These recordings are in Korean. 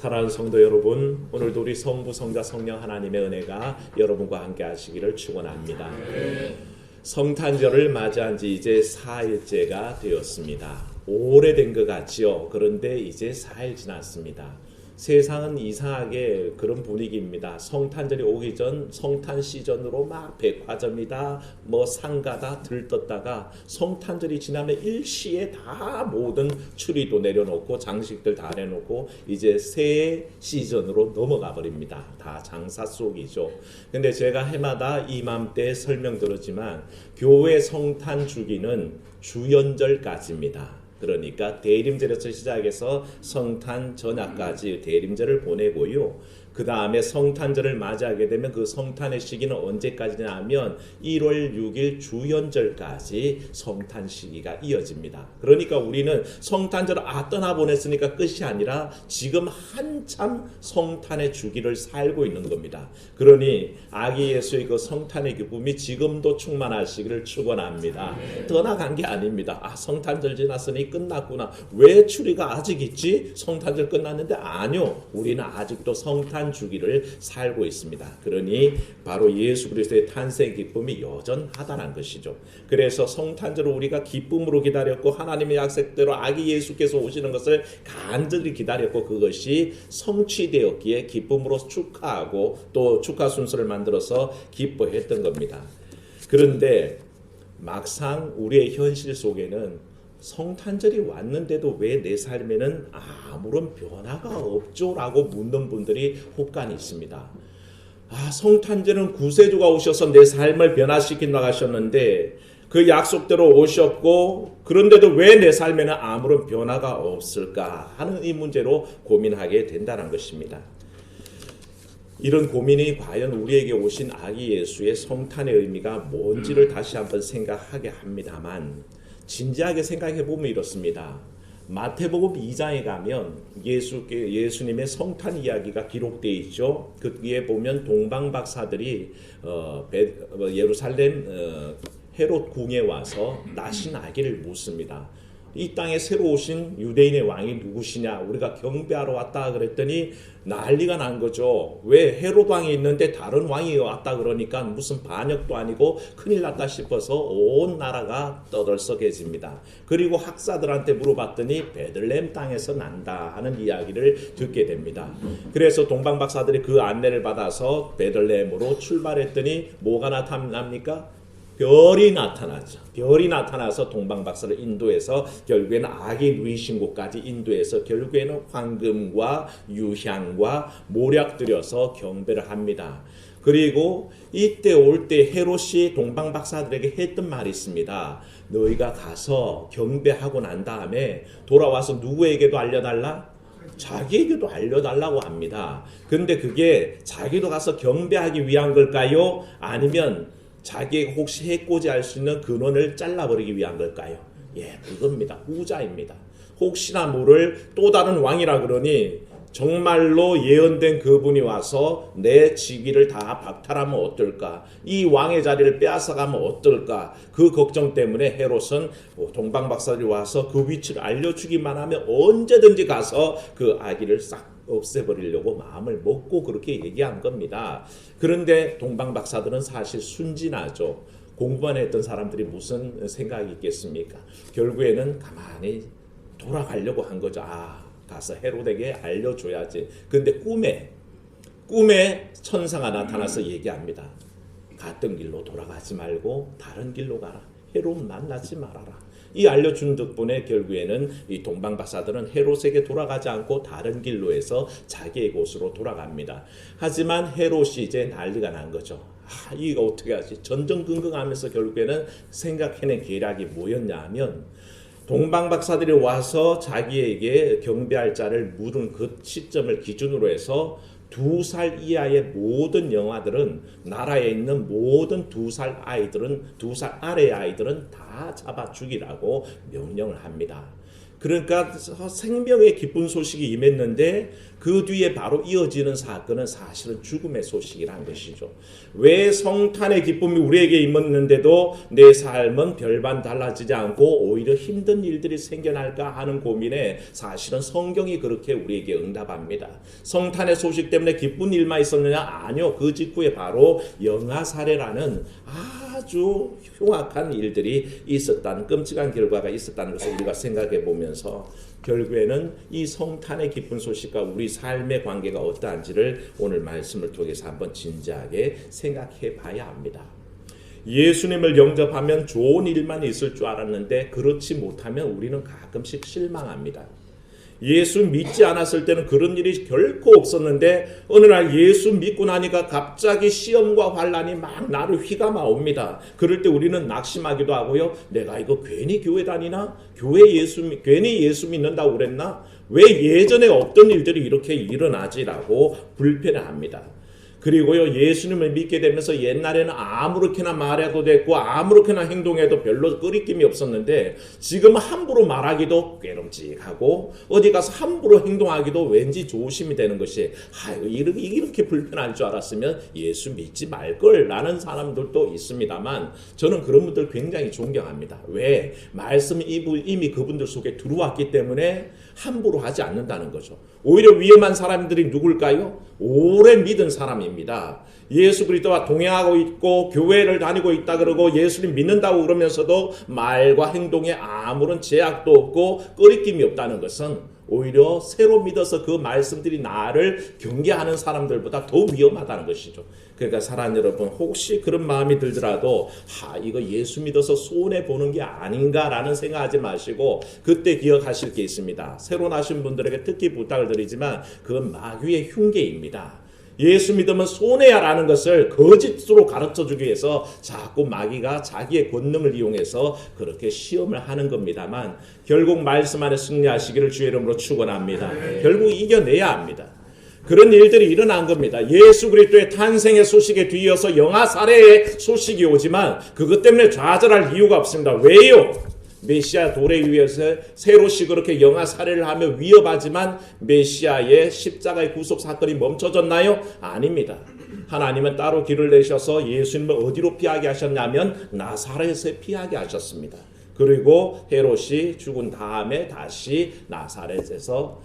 사랑하는 성도 여러분, 오늘도 우리 성부, 성자, 성령 하나님의 은혜가 여러분과 함께 하시기를 축원합니다. 성탄절을 맞이한 지 이제 4일째가 되었습니다. 오래된 것 같지요. 그런데 이제 4일 지났습니다. 세상은 이상하게 그런 분위기입니다. 성탄절이 오기 전 성탄 시즌으로 막 백화점이다 상가다 들떴다가 성탄절이 지나면 일시에 다 모든 추리도 내려놓고 장식들 다 내놓고 이제 새해 시즌으로 넘어가 버립니다. 다 장사 속이죠. 근데 제가 해마다 이맘때 설명드렸지만 교회 성탄 주기는 주연절까지입니다. 그러니까 대림절에서 시작해서 성탄 전야까지 대림절을 보내고요. 그 다음에 성탄절을 맞이하게 되면 그 성탄의 시기는 언제까지냐 하면 1월 6일 주연절까지 성탄 시기가 이어집니다. 그러니까 우리는 성탄절을 떠나보냈으니까 끝이 아니라 지금 한참 성탄의 주기를 살고 있는 겁니다. 그러니 아기 예수의 그 성탄의 기쁨이 지금도 충만하시기를 축원합니다. 떠나간 게 아닙니다. 성탄절 지났으니 끝났구나. 왜 추리가 아직 있지? 성탄절 끝났는데 아니요. 우리는 아직도 성탄 주기를 살고 있습니다. 그러니 바로 예수 그리스도의 탄생 기쁨이 여전하다는 것이죠. 그래서 성탄절을 우리가 기쁨으로 기다렸고 하나님의 약속대로 아기 예수께서 오시는 것을 간절히 기다렸고 그것이 성취되었기에 기쁨으로 축하하고 또 축하 순서를 만들어서 기뻐했던 겁니다. 그런데 막상 우리의 현실 속에는 성탄절이 왔는데도 왜 내 삶에는 아무런 변화가 없죠? 라고 묻는 분들이 혹간이 있습니다. 성탄절은 구세주가 오셔서 내 삶을 변화시키러 가셨는데 그 약속대로 오셨고 그런데도 왜 내 삶에는 아무런 변화가 없을까 하는 이 문제로 고민하게 된다는 것입니다. 이런 고민이 과연 우리에게 오신 아기 예수의 성탄의 의미가 뭔지를 다시 한번 생각하게 합니다만 진지하게 생각해 보면 이렇습니다. 마태복음 2장에 가면 예수님의 성탄 이야기가 기록되어 있죠. 그 위에 보면 동방박사들이 예루살렘 헤롯 궁에 와서 나신 아기를 묻습니다. 이 땅에 새로 오신 유대인의 왕이 누구시냐? 우리가 경배하러 왔다 그랬더니 난리가 난 거죠. 왜 헤롯 왕이 있는데 다른 왕이 왔다 그러니까 무슨 반역도 아니고 큰일 났다 싶어서 온 나라가 떠들썩해집니다. 그리고 학사들한테 물어봤더니 베들레헴 땅에서 난다 하는 이야기를 듣게 됩니다. 그래서 동방박사들이 그 안내를 받아서 베들레헴으로 출발했더니 뭐가 나타납니까? 별이 나타나죠. 별이 나타나서 동방박사를 인도해서 결국에는 아기 누이신 곳까지 인도해서 결국에는 황금과 유향과 모략 들여서 경배를 합니다. 그리고 이때 올 때 헤롯이 동방박사들에게 했던 말이 있습니다. 너희가 가서 경배하고 난 다음에 돌아와서 누구에게도 알려달라? 자기에게도 알려달라고 합니다. 그런데 그게 자기도 가서 경배하기 위한 걸까요? 아니면 자기가 혹시 해코지할 수 있는 근원을 잘라버리기 위한 걸까요? 그겁니다. 후자입니다. 혹시나 모를 또 다른 왕이라 그러니 정말로 예언된 그분이 와서 내 직위를 다 박탈하면 어떨까? 이 왕의 자리를 빼앗아가면 어떨까? 그 걱정 때문에 헤롯은 동방박사들이 와서 그 위치를 알려주기만 하면 언제든지 가서 그 아기를 싹 없애버리려고 마음을 먹고 그렇게 얘기한 겁니다. 그런데 동방박사들은 사실 순진하죠. 공부만 했던 사람들이 무슨 생각이 있겠습니까? 결국에는 가만히 돌아가려고 한 거죠. 가서 헤롯에게 알려줘야지. 근데 꿈에 천사가 나타나서 얘기합니다. 갔던 길로 돌아가지 말고 다른 길로 가라. 헤롯 만나지 말아라. 이 알려준 덕분에 결국에는 이 동방박사들은 헤롯에게 돌아가지 않고 다른 길로 해서 자기의 곳으로 돌아갑니다. 하지만 헤롯이 이제 난리가 난 거죠. 이거 어떻게 하지? 전전긍긍하면서 결국에는 생각해낸 계략이 뭐였냐 하면 동방박사들이 와서 자기에게 경배할 자를 물은 그 시점을 기준으로 해서 2살 이하의 모든 영아들은 나라에 있는 모든 2살 아이들은 2살 아래의 아이들은 다 잡아 죽이라고 명령을 합니다. 그러니까 생명의 기쁜 소식이 임했는데 그 뒤에 바로 이어지는 사건은 사실은 죽음의 소식이란 것이죠. 왜 성탄의 기쁨이 우리에게 임했는데도 내 삶은 별반 달라지지 않고 오히려 힘든 일들이 생겨날까 하는 고민에 사실은 성경이 그렇게 우리에게 응답합니다. 성탄의 소식 때문에 기쁜 일만 있었느냐? 아니요. 그 직후에 바로 영아사례라는 아주 흉악한 일들이 있었다는, 끔찍한 결과가 있었다는 것을 우리가 생각해 보면서 결국에는 이 성탄의 기쁜 소식과 우리 삶의 관계가 어떠한지를 오늘 말씀을 통해서 한번 진지하게 생각해 봐야 합니다. 예수님을 영접하면 좋은 일만 있을 줄 알았는데 그렇지 못하면 우리는 가끔씩 실망합니다. 예수 믿지 않았을 때는 그런 일이 결코 없었는데 어느 날 예수 믿고 나니까 갑자기 시험과 환난이 막 나를 휘감아 옵니다. 그럴 때 우리는 낙심하기도 하고요. 내가 이거 괜히 교회 다니나? 괜히 예수 믿는다고 그랬나? 왜 예전에 없던 일들이 이렇게 일어나지라고 불편해합니다. 그리고요, 예수님을 믿게 되면서 옛날에는 아무렇게나 말해도 됐고 아무렇게나 행동해도 별로 끄리낌이 없었는데 지금 함부로 말하기도 꾀름직하고 어디 가서 함부로 행동하기도 왠지 조심이 되는 것이 이렇게 불편할 줄 알았으면 예수 믿지 말걸 라는 사람들도 있습니다만 저는 그런 분들 굉장히 존경합니다. 왜? 말씀이 이미 그분들 속에 들어왔기 때문에 함부로 하지 않는다는 거죠. 오히려 위험한 사람들이 누굴까요? 오래 믿은 사람입니다. 예수 그리스도와 동행하고 있고 교회를 다니고 있다 그러고 예수님 믿는다고 그러면서도 말과 행동에 아무런 제약도 없고 꺼리낌이 없다는 것은 오히려 새로 믿어서 그 말씀들이 나를 경계하는 사람들보다 더 위험하다는 것이죠. 그러니까 사랑하는 여러분, 혹시 그런 마음이 들더라도 이거 예수 믿어서 손해보는 게 아닌가라는 생각하지 마시고 그때 기억하실 게 있습니다. 새로 나신 분들에게 특히 부탁을 드리지만 그건 마귀의 흉계입니다. 예수 믿으면 손해야라는 것을 거짓으로 가르쳐주기 위해서 자꾸 마귀가 자기의 권능을 이용해서 그렇게 시험을 하는 겁니다만 결국 말씀 안에 승리하시기를 주의 이름으로 축원합니다. 결국 이겨내야 합니다. 그런 일들이 일어난 겁니다. 예수 그리스도의 탄생의 소식에 뒤이어서 영아사례의 소식이 오지만 그것 때문에 좌절할 이유가 없습니다. 왜요? 메시아 도래 위에서 새로시 그렇게 영아사례를 하며 위협하지만 메시아의 십자가의 구속 사건이 멈춰졌나요? 아닙니다. 하나님은 따로 길을 내셔서 예수님을 어디로 피하게 하셨냐면 나사렛에 피하게 하셨습니다. 그리고 헤롯이 죽은 다음에 다시 나사렛에서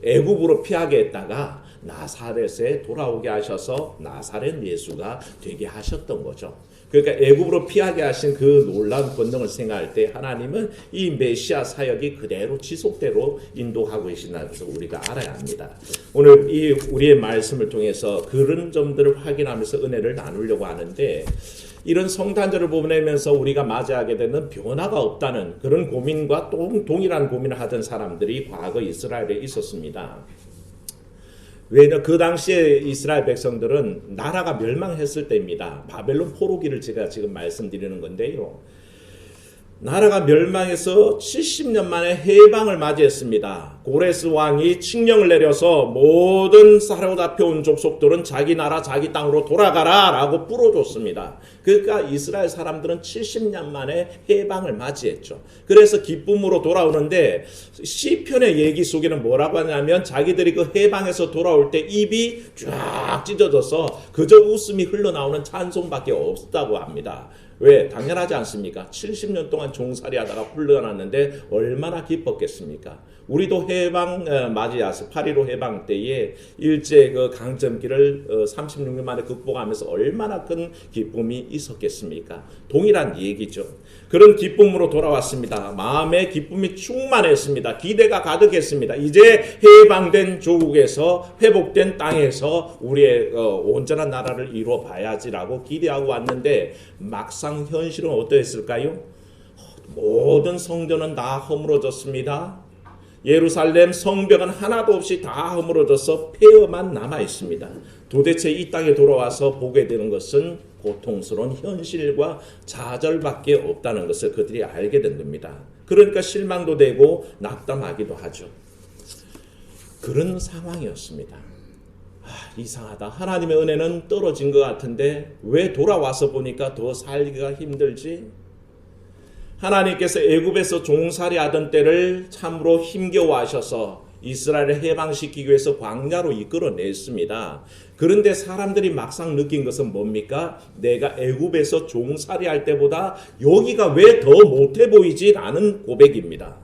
애굽으로 피하게 했다가 나사렛에 돌아오게 하셔서 나사렛 예수가 되게 하셨던 거죠. 그러니까 애굽으로 피하게 하신 그 놀라운 권능을 생각할 때 하나님은 이 메시아 사역이 그대로 지속대로 인도하고 계신다는 것을 우리가 알아야 합니다. 오늘 이 우리의 말씀을 통해서 그런 점들을 확인하면서 은혜를 나누려고 하는데 이런 성탄절을 보내면서 우리가 맞이하게 되는 변화가 없다는 그런 고민과 동일한 고민을 하던 사람들이 과거 이스라엘에 있었습니다. 왜냐하면 그 당시에 이스라엘 백성들은 나라가 멸망했을 때입니다. 바벨론 포로기를 제가 지금 말씀드리는 건데요. 나라가 멸망해서 70년 만에 해방을 맞이했습니다. 고레스 왕이 칙령을 내려서 모든 사로잡혀온 족속들은 자기 나라 자기 땅으로 돌아가라 라고 뿌려줬습니다. 그러니까 이스라엘 사람들은 70년 만에 해방을 맞이했죠. 그래서 기쁨으로 돌아오는데 시편의 얘기 속에는 뭐라고 하냐면 자기들이 그 해방에서 돌아올 때 입이 쫙 찢어져서 그저 웃음이 흘러나오는 찬송밖에 없다고 합니다. 왜? 당연하지 않습니까? 70년 동안 종살이 하다가 풀려났는데 얼마나 기뻤겠습니까? 우리도 해방 맞이해서 8.15 해방 때에 일제 그 강점기를 36년 만에 극복하면서 얼마나 큰 기쁨이 있었겠습니까? 동일한 얘기죠. 그런 기쁨으로 돌아왔습니다. 마음의 기쁨이 충만했습니다. 기대가 가득했습니다. 이제 해방된 조국에서 회복된 땅에서 우리의 온전한 나라를 이루어 봐야지라고 기대하고 왔는데 막상 현실은 어떠했을까요? 모든 성전은 다 허물어졌습니다. 예루살렘 성벽은 하나도 없이 다 허물어져서 폐허만 남아 있습니다. 도대체 이 땅에 돌아와서 보게 되는 것은 고통스러운 현실과 좌절밖에 없다는 것을 그들이 알게 된 겁니다. 그러니까 실망도 되고 낙담하기도 하죠. 그런 상황이었습니다. 이상하다. 하나님의 은혜는 떨어진 것 같은데 왜 돌아와서 보니까 더 살기가 힘들지? 하나님께서 애굽에서 종살이 하던 때를 참으로 힘겨워하셔서 이스라엘을 해방시키기 위해서 광야로 이끌어냈습니다. 그런데 사람들이 막상 느낀 것은 뭡니까? 내가 애굽에서 종살이할 때보다 여기가 왜 더 못해 보이지? 라는 고백입니다.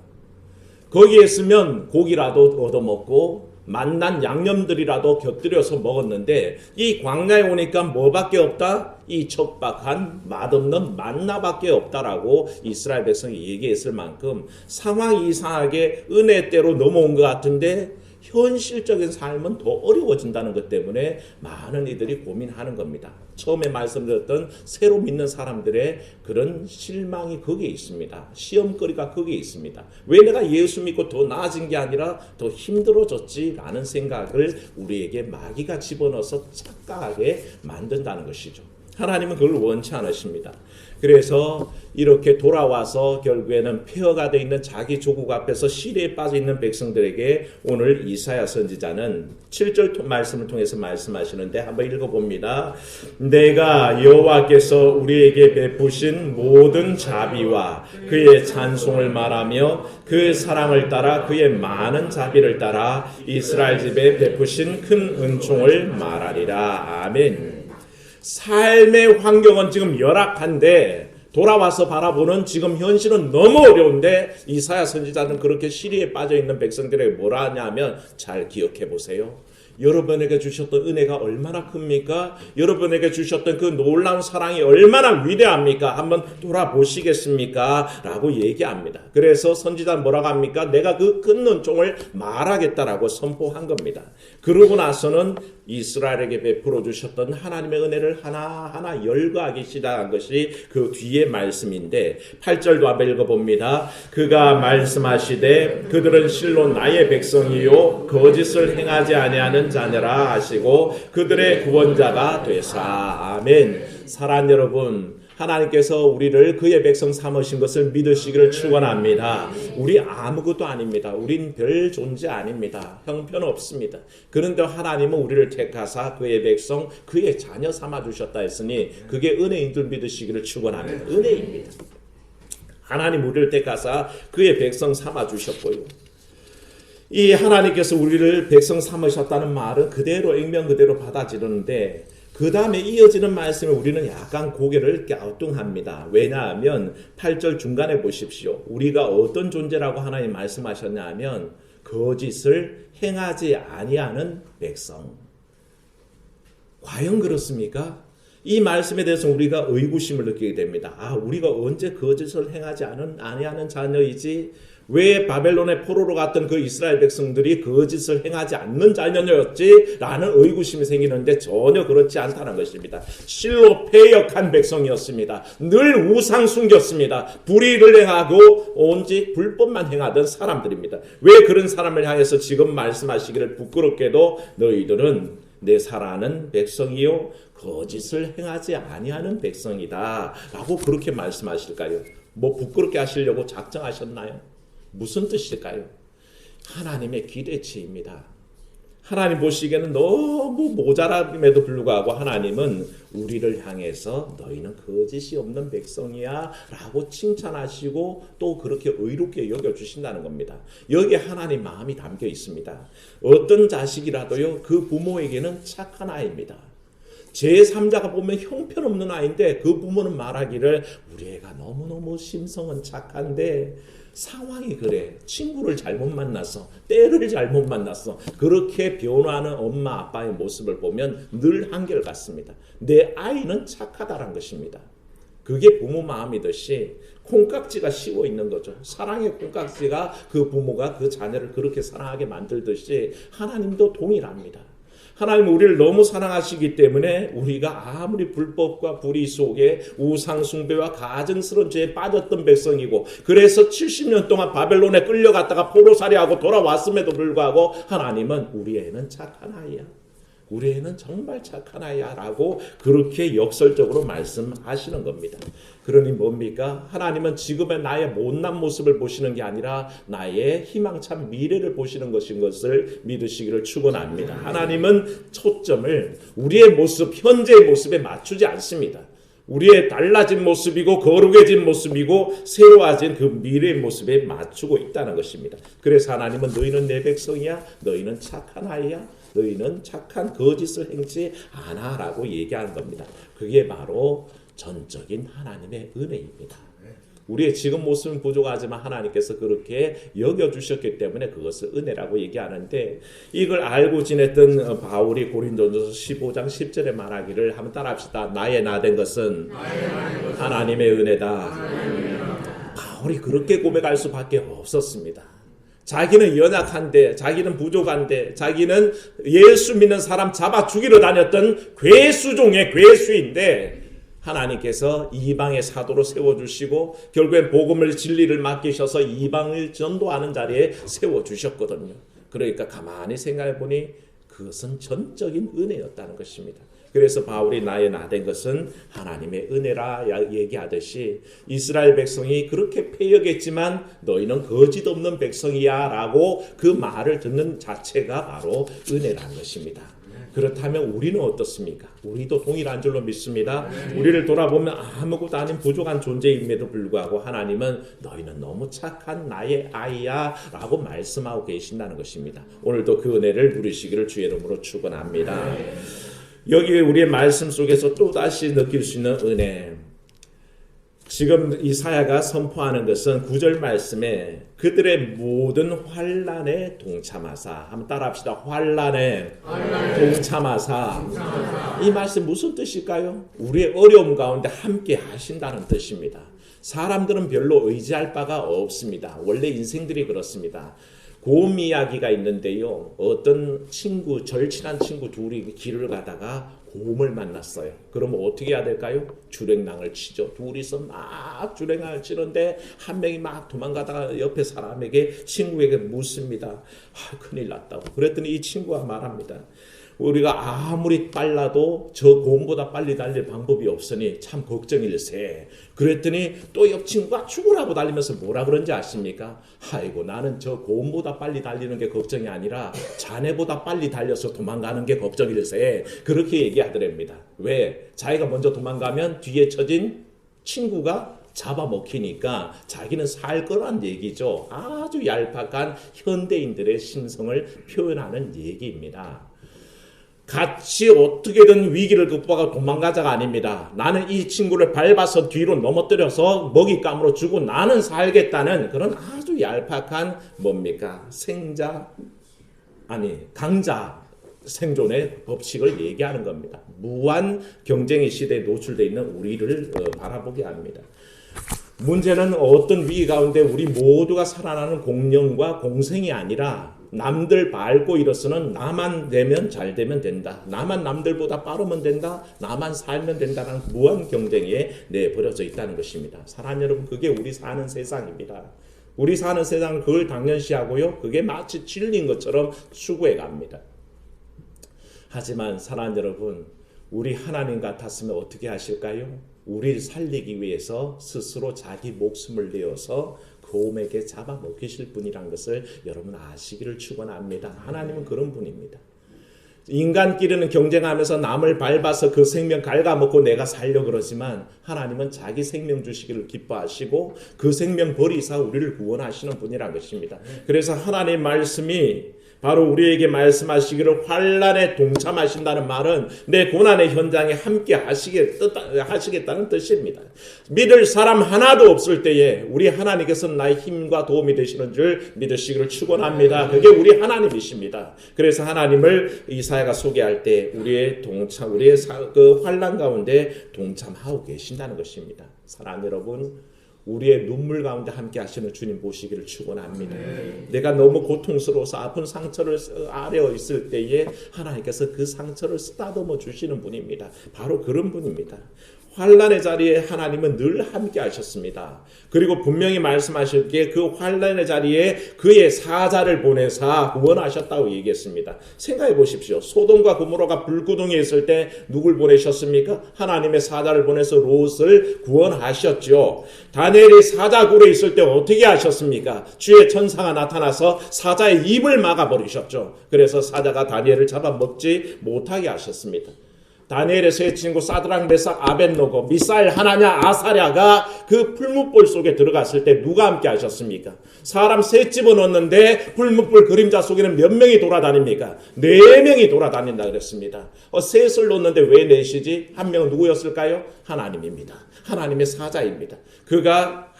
거기에 있으면 고기라도 얻어먹고 맛난 양념들이라도 곁들여서 먹었는데 이 광야에 오니까 뭐밖에 없다? 이 척박한 맛없는 만나밖에 없다라고 이스라엘 백성이 얘기했을 만큼 상황이 이상하게 은혜대로 넘어온 것 같은데 현실적인 삶은 더 어려워진다는 것 때문에 많은 이들이 고민하는 겁니다. 처음에 말씀드렸던 새로 믿는 사람들의 그런 실망이 거기에 있습니다. 시험거리가 거기에 있습니다. 왜 내가 예수 믿고 더 나아진 게 아니라 더 힘들어졌지라는 생각을 우리에게 마귀가 집어넣어서 착각하게 만든다는 것이죠. 하나님은 그걸 원치 않으십니다. 그래서 이렇게 돌아와서 결국에는 폐허가 되어 있는 자기 조국 앞에서 시리에 빠져 있는 백성들에게 오늘 이사야 선지자는 7절 말씀을 통해서 말씀하시는데 한번 읽어봅니다. 내가 여호와께서 우리에게 베푸신 모든 자비와 그의 찬송을 말하며 그 사랑을 따라 그의 많은 자비를 따라 이스라엘 집에 베푸신 큰 은총을 말하리라. 아멘. 삶의 환경은 지금 열악한데 돌아와서 바라보는 지금 현실은 너무 어려운데 이사야 선지자는 그렇게 시리에 빠져있는 백성들에게 뭐라 하냐면 잘 기억해 보세요. 여러분에게 주셨던 은혜가 얼마나 큽니까? 여러분에게 주셨던 그 놀라운 사랑이 얼마나 위대합니까? 한번 돌아보시겠습니까? 라고 얘기합니다. 그래서 선지자는 뭐라고 합니까? 내가 그 큰 은총을 말하겠다라고 선포한 겁니다. 그러고 나서는 이스라엘에게 베풀어 주셨던 하나님의 은혜를 하나하나 열거하기 시작한 것이 그 뒤의 말씀인데 8절도 한번 읽어봅니다. 그가 말씀하시되 그들은 실로 나의 백성이요 거짓을 행하지 아니하는 자녀라 하시고 그들의 구원자가 되사. 아멘. 사랑하는 여러분, 하나님께서 우리를 그의 백성 삼으신 것을 믿으시기를 축원합니다. 우리 아무것도 아닙니다. 우린 별 존재 아닙니다. 형편없습니다. 그런데 하나님은 우리를 택하사 그의 백성, 그의 자녀 삼아주셨다 했으니 그게 은혜인 줄 믿으시기를 축원합니다. 은혜입니다. 하나님 우리를 택하사 그의 백성 삼아주셨고요. 이 하나님께서 우리를 백성 삼으셨다는 말은 그대로 액면 그대로 받아지는데 그 다음에 이어지는 말씀에 우리는 약간 고개를 갸우뚱합니다. 왜냐하면 8절 중간에 보십시오. 우리가 어떤 존재라고 하나님 말씀하셨냐 하면 거짓을 행하지 아니하는 백성. 과연 그렇습니까? 이 말씀에 대해서 우리가 의구심을 느끼게 됩니다. 우리가 언제 거짓을 행하지 아니하는 자녀이지? 왜 바벨론의 포로로 갔던 그 이스라엘 백성들이 거짓을 행하지 않는 자녀였지? 라는 의구심이 생기는데 전혀 그렇지 않다는 것입니다. 실로 패역한 백성이었습니다. 늘 우상 숨겼습니다. 불의를 행하고 온직 불법만 행하던 사람들입니다. 왜 그런 사람을 향해서 지금 말씀하시기를 부끄럽게도 너희들은 내 사랑하는 백성이요 거짓을 행하지 아니하는 백성이다 라고 그렇게 말씀하실까요? 뭐 부끄럽게 하시려고 작정하셨나요? 무슨 뜻일까요? 하나님의 기대치입니다. 하나님 보시기에는 너무 모자람에도 불구하고 하나님은 우리를 향해서 너희는 거짓이 없는 백성이야 라고 칭찬하시고 또 그렇게 의롭게 여겨주신다는 겁니다. 여기에 하나님 마음이 담겨 있습니다. 어떤 자식이라도요 그 부모에게는 착한 아이입니다. 제3자가 보면 형편없는 아이인데 그 부모는 말하기를 우리 애가 너무너무 심성은 착한데 상황이 그래. 친구를 잘못 만났어. 때를 잘못 만났어. 그렇게 변화하는 엄마 아빠의 모습을 보면 늘 한결같습니다. 내 아이는 착하다는 것입니다. 그게 부모 마음이듯이 콩깍지가 씌워 있는 거죠. 사랑의 콩깍지가 그 부모가 그 자녀를 그렇게 사랑하게 만들듯이 하나님도 동일합니다. 하나님은 우리를 너무 사랑하시기 때문에 우리가 아무리 불법과 불의 속에 우상 숭배와 가증스러운 죄에 빠졌던 백성이고 그래서 70년 동안 바벨론에 끌려갔다가 포로살이하고 돌아왔음에도 불구하고 하나님은 우리 애는 착한 아이야. 우리 애는 정말 착한 아이야 라고 그렇게 역설적으로 말씀하시는 겁니다. 그러니 뭡니까? 하나님은 지금의 나의 못난 모습을 보시는 게 아니라 나의 희망찬 미래를 보시는 것인 것을 믿으시기를 축원합니다. 하나님은 초점을 우리의 모습, 현재의 모습에 맞추지 않습니다. 우리의 달라진 모습이고 거룩해진 모습이고 새로워진 그 미래의 모습에 맞추고 있다는 것입니다. 그래서 하나님은 너희는 내 백성이야, 너희는 착한 아이야, 너희는 착한 거짓을 행치 않아 라고 얘기하는 겁니다. 그게 바로 전적인 하나님의 은혜입니다. 우리의 지금 모습은 부족하지만 하나님께서 그렇게 여겨주셨기 때문에 그것을 은혜라고 얘기하는데, 이걸 알고 지냈던 바울이 고린도전서 15장 10절에 말하기를 한번 따라합시다. 나의 나된 것은 하나님의 은혜다. 바울이 그렇게 고백할 수밖에 없었습니다. 자기는 연약한데, 자기는 부족한데, 자기는 예수 믿는 사람 잡아 죽이러 다녔던 괴수 중의 괴수인데 하나님께서 이방의 사도로 세워주시고 결국엔 복음을 진리를 맡기셔서 이방을 전도하는 자리에 세워주셨거든요. 그러니까 가만히 생각해보니 그것은 전적인 은혜였다는 것입니다. 그래서 바울이 나의 나된 것은 하나님의 은혜라 얘기하듯이 이스라엘 백성이 그렇게 패역했지만 너희는 거짓 없는 백성이야 라고 그 말을 듣는 자체가 바로 은혜라는 것입니다. 그렇다면 우리는 어떻습니까? 우리도 동일한 줄로 믿습니다. 우리를 돌아보면 아무것도 아닌 부족한 존재임에도 불구하고 하나님은 너희는 너무 착한 나의 아이야 라고 말씀하고 계신다는 것입니다. 오늘도 그 은혜를 누리시기를 주의 이름으로 축원합니다. 여기 우리의 말씀 속에서 또다시 느낄 수 있는 은혜, 지금 이사야가 선포하는 것은 9절 말씀에 그들의 모든 환난에 동참하사, 한번 따라합시다. 환난에 동참하사. 이 말씀 무슨 뜻일까요? 우리의 어려움 가운데 함께 하신다는 뜻입니다. 사람들은 별로 의지할 바가 없습니다. 원래 인생들이 그렇습니다. 고음 이야기가 있는데요. 어떤 친구, 절친한 친구 둘이 길을 가다가 고음을 만났어요. 그러면 어떻게 해야 될까요? 주랭랑을 치죠. 둘이서 막 주랭랑을 치는데 한 명이 막 도망가다가 옆에 사람에게, 친구에게 묻습니다. 큰일 났다고. 그랬더니 이 친구가 말합니다. 우리가 아무리 빨라도 저 고음보다 빨리 달릴 방법이 없으니 참 걱정일세. 그랬더니 또 옆 친구가 죽으라고 달리면서 뭐라 그런지 아십니까? 아이고, 나는 저 고음보다 빨리 달리는 게 걱정이 아니라 자네보다 빨리 달려서 도망가는 게 걱정일세. 그렇게 얘기하더랍니다. 왜? 자기가 먼저 도망가면 뒤에 처진 친구가 잡아먹히니까 자기는 살 거란 얘기죠. 아주 얄팍한 현대인들의 심성을 표현하는 얘기입니다. 같이 어떻게든 위기를 극복하고 도망가자가 아닙니다. 나는 이 친구를 밟아서 뒤로 넘어뜨려서 먹잇감으로 주고 나는 살겠다는 그런 아주 얄팍한 뭡니까? 강자 생존의 법칙을 얘기하는 겁니다. 무한 경쟁의 시대에 노출되어 있는 우리를 바라보게 합니다. 문제는 어떤 위기 가운데 우리 모두가 살아나는 공령과 공생이 아니라 남들 밟고 일어서는 나만 되면 잘 되면 된다. 나만 남들보다 빠르면 된다. 나만 살면 된다는 무한 경쟁에 내버려져 있다는 것입니다. 사랑하는 여러분, 그게 우리 사는 세상입니다. 우리 사는 세상은 그걸 당연시하고요. 그게 마치 진리인 것처럼 추구해 갑니다. 하지만 사랑하는 여러분, 우리 하나님 같았으면 어떻게 하실까요? 우리를 살리기 위해서 스스로 자기 목숨을 내어서 고음에게 잡아먹히실 분이란 것을 여러분 아시기를 축원합니다. 하나님은 그런 분입니다. 인간끼리는 경쟁하면서 남을 밟아서 그 생명 갉아먹고 내가 살려 그러지만 하나님은 자기 생명 주시기를 기뻐하시고 그 생명 버리사 우리를 구원하시는 분이란 것입니다. 그래서 하나님의 말씀이 바로 우리에게 말씀하시기를 환난에 동참하신다는 말은 내 고난의 현장에 함께 하시겠다는 뜻입니다. 믿을 사람 하나도 없을 때에 우리 하나님께서는 나의 힘과 도움이 되시는 줄 믿으시기를 축원합니다. 그게 우리 하나님이십니다. 그래서 하나님을 이사야가 소개할 때 우리의 그 환난 가운데 동참하고 계신다는 것입니다. 사랑하는 여러분, 우리의 눈물 가운데 함께 하시는 주님 보시기를 축원합니다. 내가 너무 고통스러워서 아픈 상처를 아려 있을 때에 하나님께서 그 상처를 쓰다듬어 주시는 분입니다. 바로 그런 분입니다. 환난의 자리에 하나님은 늘 함께 하셨습니다. 그리고 분명히 말씀하셨기에 그 환난의 자리에 그의 사자를 보내사 구원하셨다고 얘기했습니다. 생각해 보십시오. 소돔과 고모라가 불구덩이에 있을 때 누굴 보내셨습니까? 하나님의 사자를 보내서 롯을 구원하셨죠. 다니엘이 사자굴에 있을 때 어떻게 하셨습니까? 주의 천사가 나타나서 사자의 입을 막아버리셨죠. 그래서 사자가 다니엘을 잡아먹지 못하게 하셨습니다. 다니엘의 세 친구 사드락 메삭 아벳노고 미사엘 하나냐 아사랴가 그 풀무불 속에 들어갔을 때 누가 함께 하셨습니까? 사람 셋 집어넣었는데 풀무불 그림자 속에는 몇 명이 돌아다닙니까? 4명이 돌아다닌다 그랬습니다. 셋을 놓는데 왜 넷이지? 한 명은 누구였을까요? 하나님입니다. 하나님의 사자입니다. 그가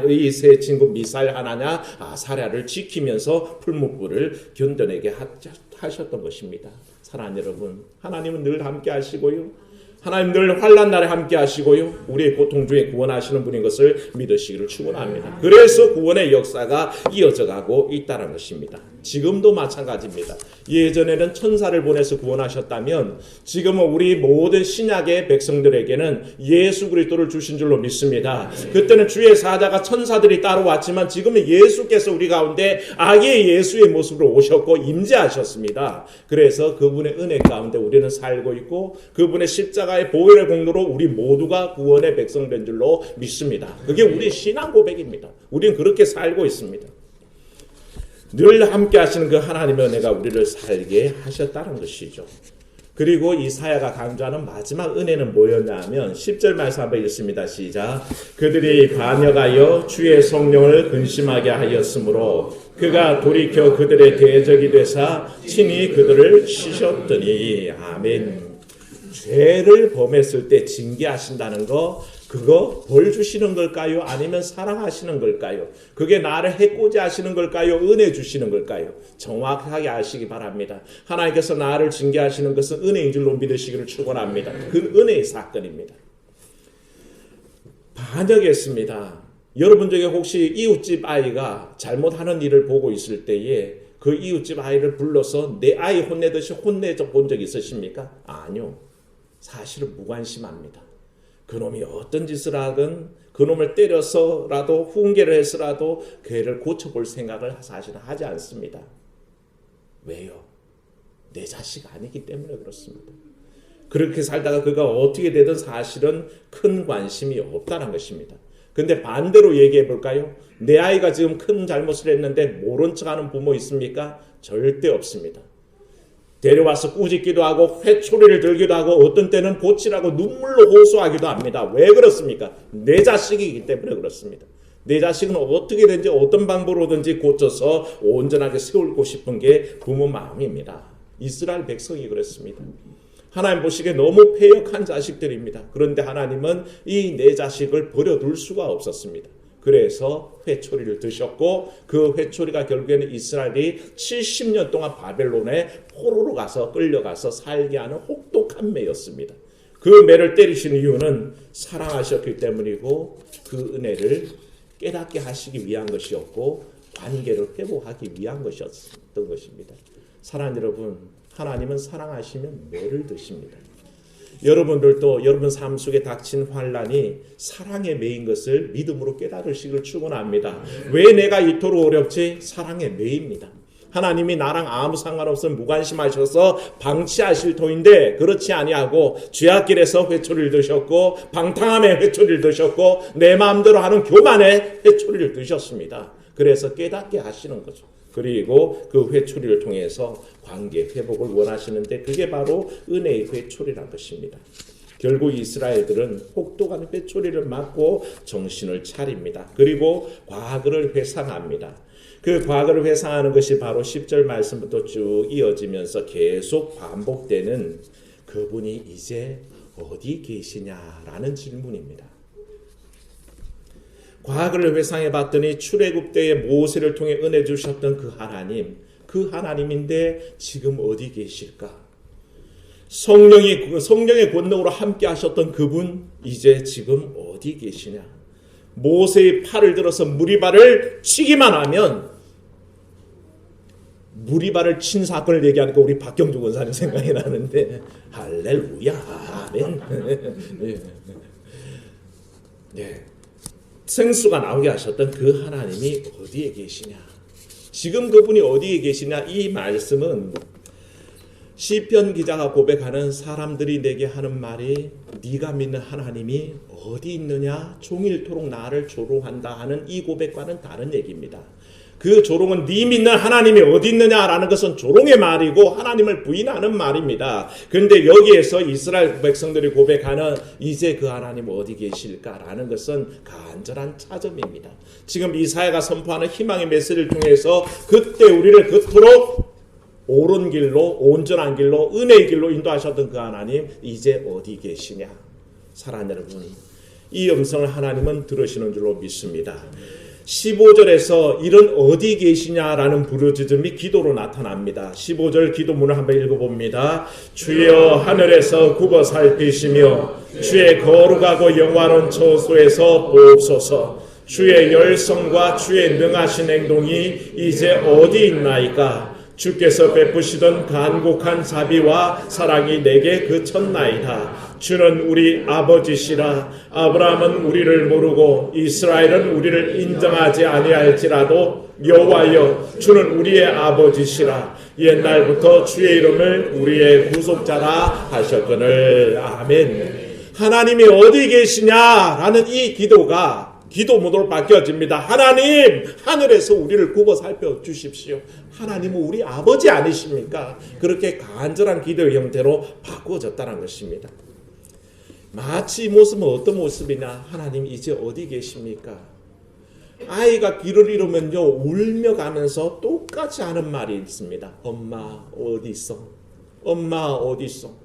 이 세 친구 미사엘 하나냐 아사랴를 지키면서 풀무불을 견뎌내게 하셨던 것입니다. 사랑하는 여러분, 하나님은 늘 함께 하시고요. 하나님 늘 환난 날에 함께 하시고요. 우리의 고통 중에 구원하시는 분인 것을 믿으시기를 축원합니다. 그래서 구원의 역사가 이어져 가고 있다는 것입니다. 지금도 마찬가지입니다. 예전에는 천사를 보내서 구원하셨다면 지금은 우리 모든 신약의 백성들에게는 예수 그리스도를 주신 줄로 믿습니다. 그때는 주의 사자가 천사들이 따라왔지만 지금은 예수께서 우리 가운데 아기의 예수의 모습으로 오셨고 임재하셨습니다. 그래서 그분의 은혜 가운데 우리는 살고 있고 그분의 십자가의 보혈의 공로로 우리 모두가 구원의 백성 된 줄로 믿습니다. 그게 우리 신앙 고백입니다. 우리는 그렇게 살고 있습니다. 늘 함께 하시는 그 하나님의 은혜가 우리를 살게 하셨다는 것이죠. 그리고 이사야가 강조하는 마지막 은혜는 뭐였냐 하면 10절 말씀 한번 읽습니다. 시작. 그들이 반역하여 주의 성령을 근심하게 하였으므로 그가 돌이켜 그들의 대적이 되사 친히 그들을 치셨더니. 아멘. 죄를 범했을 때 징계하신다는 거, 그거 벌 주시는 걸까요? 아니면 사랑하시는 걸까요? 그게 나를 해코지 하시는 걸까요? 은혜 주시는 걸까요? 정확하게 아시기 바랍니다. 하나님께서 나를 징계하시는 것은 은혜인 줄로 믿으시기를 축원합니다. 그 은혜의 사건입니다. 반역했습니다. 여러분 중에 혹시 이웃집 아이가 잘못하는 일을 보고 있을 때에 그 이웃집 아이를 불러서 내 아이 혼내듯이 혼내서 본 적 있으십니까? 아니요. 사실은 무관심합니다. 그놈이 어떤 짓을 하든 그놈을 때려서라도 훈계를 해서라도 그 애를 고쳐볼 생각을 사실은 하지 않습니다. 왜요? 내 자식 아니기 때문에 그렇습니다. 그렇게 살다가 그가 어떻게 되든 사실은 큰 관심이 없다는 것입니다. 근데 반대로 얘기해 볼까요? 내 아이가 지금 큰 잘못을 했는데 모른 척하는 부모 있습니까? 절대 없습니다. 데려와서 꾸짖기도 하고 회초리를 들기도 하고 어떤 때는 보치라고 눈물로 호소하기도 합니다. 왜 그렇습니까? 내 자식이기 때문에 그렇습니다. 내 자식은 어떻게든지 어떤 방법으로든지 고쳐서 온전하게 세우고 싶은 게 부모 마음입니다. 이스라엘 백성이 그랬습니다. 하나님 보시기에 너무 패역한 자식들입니다. 그런데 하나님은 이 내 자식을 버려둘 수가 없었습니다. 그래서 회초리를 드셨고 그 회초리가 결국에는 이스라엘이 70년 동안 바벨론에 포로로 가서 끌려가서 살게 하는 혹독한 매였습니다. 그 매를 때리신 이유는 사랑하셨기 때문이고 그 은혜를 깨닫게 하시기 위한 것이었고 관계를 회복하기 위한 것이었던 것입니다. 사랑하는 여러분, 하나님은 사랑하시면 매를 드십니다. 여러분들도 여러분 삶 속에 닥친 환난이 사랑의 매인 것을 믿음으로 깨달으시기를 축원합니다. 왜 내가 이토록 어렵지? 사랑의 매입니다. 하나님이 나랑 아무 상관없으면 무관심하셔서 방치하실 터인데 그렇지 아니하고 죄악길에서 회초리를 드셨고 방탕함에 회초리를 드셨고 내 마음대로 하는 교만에 회초리를 드셨습니다. 그래서 깨닫게 하시는 거죠. 그리고 그 회초리를 통해서 관계 회복을 원하시는데 그게 바로 은혜의 회초리라는 것입니다. 결국 이스라엘들은 혹독한 회초리를 맞고 정신을 차립니다. 그리고 과거를 회상합니다. 그 과거를 회상하는 것이 바로 10절 말씀부터 쭉 이어지면서 계속 반복되는 그분이 이제 어디 계시냐라는 질문입니다. 과거를 회상해 봤더니 출애굽 때에 모세를 통해 은혜 주셨던 그 하나님인데 지금 어디 계실까? 성령의 권능으로 함께 하셨던 그분 이제 지금 어디 계시냐? 모세의 팔을 들어서 무리발을 치기만 하면 무리발을 친 사건을 얘기하니까 우리 박경주 권사님 생각이 나는데 할렐루야 아멘. 네. 생수가 나오게 하셨던 그 하나님이 어디에 계시냐? 지금 그분이 어디에 계시냐? 이 말씀은 시편 기자가 고백하는 사람들이 내게 하는 말이 네가 믿는 하나님이 어디 있느냐? 종일토록 나를 조롱한다 하는 이 고백과는 다른 얘기입니다. 그 조롱은 네 믿는 하나님이 어디 있느냐라는 것은 조롱의 말이고 하나님을 부인하는 말입니다. 그런데 여기에서 이스라엘 백성들이 고백하는 이제 그 하나님 어디 계실까라는 것은 간절한 찾음입니다. 지금 이사야가 선포하는 희망의 메시지를 통해서 그때 우리를 그토록 옳은 길로, 온전한 길로, 은혜의 길로 인도하셨던 그 하나님 이제 어디 계시냐. 사랑하는 여러분, 이 음성을 하나님은 들으시는 줄로 믿습니다. 15절에서 이런 어디 계시냐라는 부르짖음이 기도로 나타납니다. 15절 기도문을 한번 읽어봅니다. 주여 하늘에서 굽어 살피시며 주의 거룩하고 영화로운 처소에서 보옵소서. 주의 열성과 주의 능하신 행동이 이제 어디 있나이까. 주께서 베푸시던 간곡한 자비와 사랑이 내게 그쳤나이다. 주는 우리 아버지시라. 아브라함은 우리를 모르고 이스라엘은 우리를 인정하지 아니할지라도 여호와여 주는 우리의 아버지시라. 옛날부터 주의 이름을 우리의 구속자라 하셨거늘. 아멘. 하나님이 어디 계시냐라는 이 기도가 기도문으로 바뀌어집니다. 하나님, 하늘에서 우리를 굽어 살펴주십시오. 하나님은 우리 아버지 아니십니까? 그렇게 간절한 기도의 형태로 바꾸어졌다는 것입니다. 마치 이 모습은 어떤 모습이냐? 하나님 이제 어디 계십니까? 아이가 길을 잃으면요 울며 가면서 똑같이 하는 말이 있습니다. 엄마 어디 있어? 엄마 어디 있어?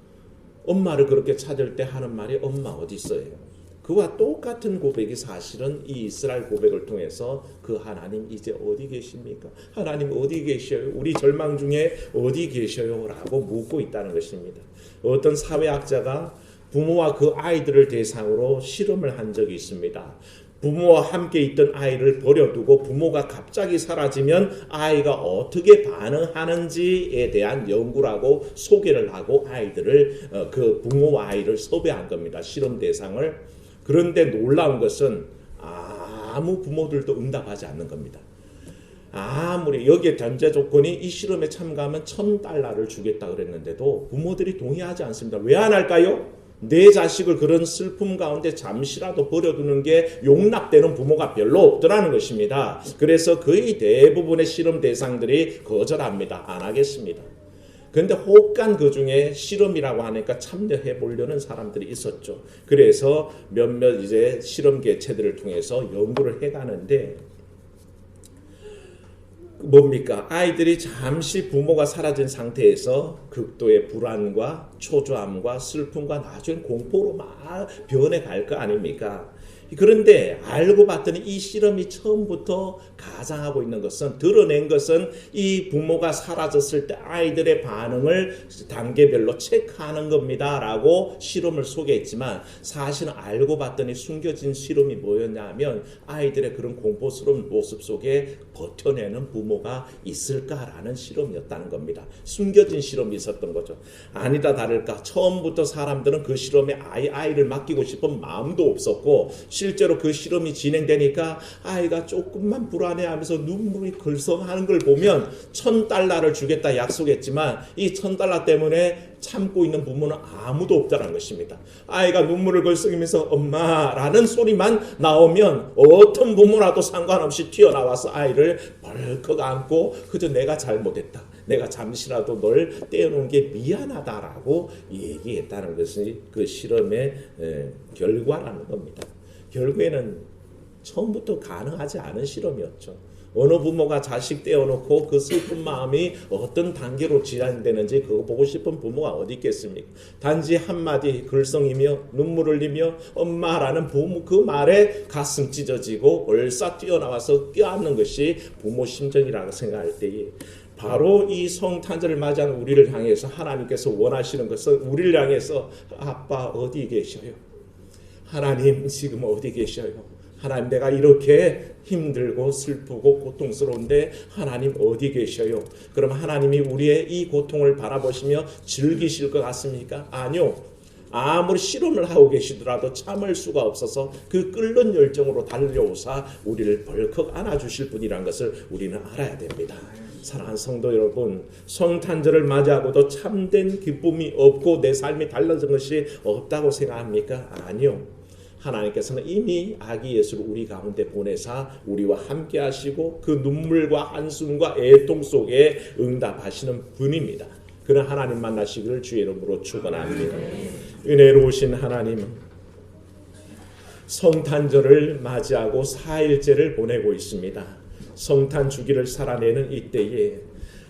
엄마를 그렇게 찾을 때 하는 말이 엄마 어디 있어요? 그와 똑같은 고백이 사실은 이 이스라엘 고백을 통해서 그 하나님 이제 어디 계십니까? 하나님 어디 계셔요? 우리 절망 중에 어디 계셔요? 라고 묻고 있다는 것입니다. 어떤 사회학자가 부모와 그 아이들을 대상으로 실험을 한 적이 있습니다. 부모와 함께 있던 아이를 버려두고 부모가 갑자기 사라지면 아이가 어떻게 반응하는지에 대한 연구라고 소개를 하고 아이들을 그 부모와 아이를 섭외한 겁니다. 실험 대상을. 그런데 놀라운 것은 아무 부모들도 응답하지 않는 겁니다. 아무리 여기에 전제 조건이 이 실험에 참가하면 $1,000를 주겠다 그랬는데도 부모들이 동의하지 않습니다. 왜 안 할까요? 내 자식을 그런 슬픔 가운데 잠시라도 버려두는 게 용납되는 부모가 별로 없더라는 것입니다. 그래서 거의 대부분의 실험 대상들이 거절합니다. 안 하겠습니다. 그런데 혹간 그 중에 실험이라고 하니까 참여해 보려는 사람들이 있었죠. 그래서 몇몇 이제 실험 개체들을 통해서 연구를 해가는데 뭡니까? 아이들이 잠시 부모가 사라진 상태에서 극도의 불안과 초조함과 슬픔과 나중에 공포로 막 변해갈 거 아닙니까? 그런데 알고 봤더니 이 실험이 처음부터 가장하고 있는 것은 드러낸 것은 이 부모가 사라졌을 때 아이들의 반응을 단계별로 체크하는 겁니다 라고 실험을 소개했지만 사실은 알고 봤더니 숨겨진 실험이 뭐였냐면 아이들의 그런 공포스러운 모습 속에 버텨내는 부모가 있을까라는 실험이었다는 겁니다. 숨겨진 실험이 있었던 거죠. 아니다 다를까 처음부터 사람들은 그 실험에 아이를 맡기고 싶은 마음도 없었고 실제로 그 실험이 진행되니까 아이가 조금만 불안해하면서 눈물이 글썽하는 걸 보면 $1,000를 주겠다 약속했지만 이 $1,000 때문에 참고 있는 부모는 아무도 없다는 것입니다. 아이가 눈물을 글썽이면서 엄마라는 소리만 나오면 어떤 부모라도 상관없이 튀어나와서 아이를 벌컥 안고 그저 내가 잘못했다. 내가 잠시라도 널 떼어놓은 게 미안하다라고 얘기했다는 것이 그 실험의 결과라는 겁니다. 결국에는 처음부터 가능하지 않은 실험이었죠. 어느 부모가 자식 떼어놓고 그 슬픈 마음이 어떤 단계로 진행되는지 그거 보고 싶은 부모가 어디 있겠습니까? 단지 한마디 글썽이며 눈물을 흘리며 엄마라는 부모 그 말에 가슴 찢어지고 얼싸 뛰어나와서 껴안는 것이 부모 심정이라고 생각할 때에 바로 이 성탄절을 맞이하는 우리를 향해서 하나님께서 원하시는 것은 우리를 향해서 아빠 어디 계셔요? 하나님 지금 어디 계셔요? 하나님 내가 이렇게 힘들고 슬프고 고통스러운데 하나님 어디 계셔요? 그럼 하나님이 우리의 이 고통을 바라보시며 즐기실 것 같습니까? 아니요. 아무리 실험을 하고 계시더라도 참을 수가 없어서 그 끓는 열정으로 달려오사 우리를 벌컥 안아주실 분이라는 것을 우리는 알아야 됩니다. 사랑하는 성도 여러분, 성탄절을 맞이하고도 참된 기쁨이 없고 내 삶이 달라진 것이 없다고 생각합니까? 아니요. 하나님께서는 이미 아기 예수를 우리 가운데 보내사 우리와 함께 하시고 그 눈물과 한숨과 애통 속에 응답하시는 분입니다. 그런 하나님 만나시기를 주의 이름으로 축원합니다. 은혜로우신 하나님은 성탄절을 맞이하고 4일째를 보내고 있습니다. 성탄 주기를 살아내는 이때에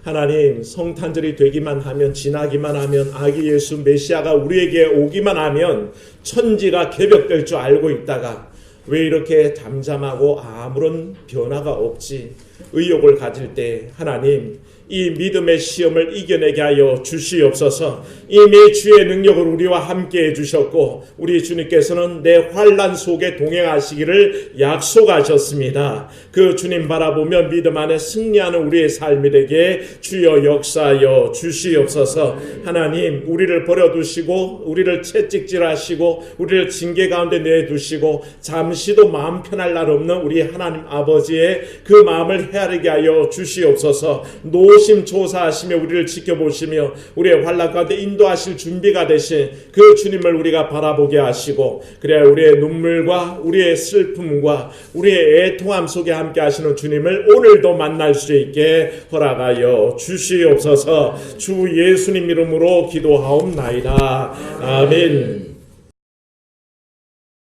하나님, 성탄절이 되기만 하면, 지나기만 하면, 아기 예수 메시아가 우리에게 오기만 하면 천지가 개벽될 줄 알고 있다가 왜 이렇게 잠잠하고 아무런 변화가 없지? 의욕을 가질 때 하나님, 이 믿음의 시험을 이겨내게 하여 주시옵소서. 이미 주의 능력을 우리와 함께 해주셨고 우리 주님께서는 내 환난 속에 동행하시기를 약속하셨습니다. 그 주님 바라보며 믿음 안에 승리하는 우리의 삶이 되게 주여 역사하여 주시옵소서. 하나님, 우리를 버려두시고 우리를 채찍질하시고 우리를 징계 가운데 내두시고 잠시도 마음 편할 날 없는 우리 하나님 아버지의 그 마음을 헤아리게 하여 주시옵소서. 노심초사하시며 우리를 지켜보시며 우리의 환난 가운데 인도하실 준비가 되신 그 주님을 우리가 바라보게 하시고, 그래야 우리의 눈물과 우리의 슬픔과 우리의 애통함 속에 함께 하시는 주님을 오늘도 만날 수 있게 허락하여 주시옵소서. 주 예수님 이름으로 기도하옵나이다. 아멘.